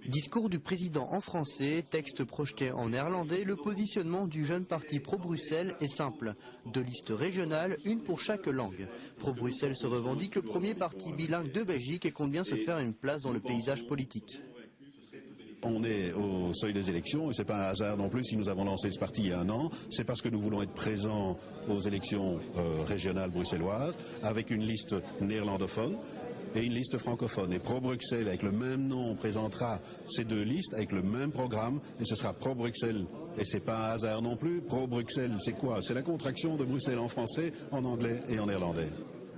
Discours du président en français, texte projeté en néerlandais, le positionnement du jeune parti pro-Bruxelles est simple. 2 listes régionales, une pour chaque langue. Pro-Bruxelles se revendique le premier parti bilingue de Belgique et compte bien se faire une place dans le paysage politique. On est au seuil des élections et ce n'est pas un hasard non plus si nous avons lancé ce parti il y a 1 an. C'est parce que nous voulons être présents aux élections régionales bruxelloises avec une liste néerlandophone et une liste francophone. Et Pro-Bruxelles, avec le même nom, présentera ces 2 listes avec le même programme et ce sera Pro-Bruxelles. Et ce n'est pas un hasard non plus. Pro-Bruxelles, c'est quoi? C'est la contraction de Bruxelles en français, en anglais et en néerlandais.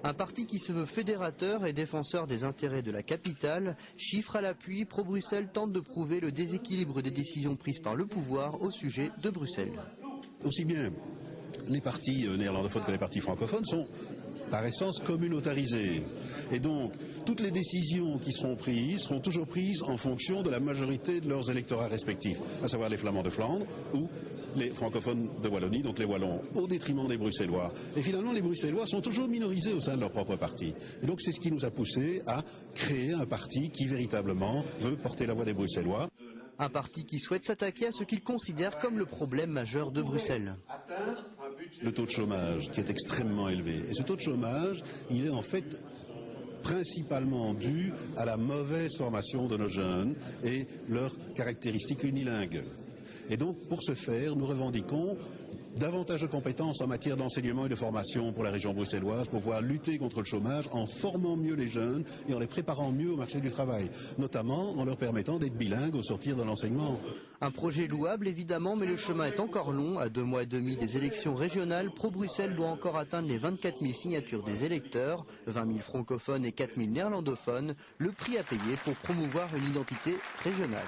Un parti qui se veut fédérateur et défenseur des intérêts de la capitale, chiffre à l'appui, Pro-Bruxelles tente de prouver le déséquilibre des décisions prises par le pouvoir au sujet de Bruxelles. Aussi bien les partis néerlandophones que les partis francophones sont par essence communautarisés. Et donc, toutes les décisions qui seront prises seront toujours prises en fonction de la majorité de leurs électorats respectifs, à savoir les Flamands de Flandre ou les francophones de Wallonie, donc les Wallons, au détriment des Bruxellois. Et finalement, les Bruxellois sont toujours minorisés au sein de leur propre parti. Et donc, c'est ce qui nous a poussé à créer un parti qui, véritablement, veut porter la voix des Bruxellois. Un parti qui souhaite s'attaquer à ce qu'il considère comme le problème majeur de Bruxelles. Le taux de chômage, qui est extrêmement élevé. Et ce taux de chômage, il est en fait principalement dû à la mauvaise formation de nos jeunes et leurs caractéristiques unilingues. Et donc, pour ce faire, nous revendiquons davantage de compétences en matière d'enseignement et de formation pour la région bruxelloise pour pouvoir lutter contre le chômage en formant mieux les jeunes et en les préparant mieux au marché du travail, notamment en leur permettant d'être bilingues au sortir de l'enseignement. Un projet louable évidemment, mais le chemin est encore long. À 2 mois et demi des élections régionales, Pro-Bruxelles doit encore atteindre les 24 000 signatures des électeurs, 20 000 francophones et 4 000 néerlandophones, le prix à payer pour promouvoir une identité régionale.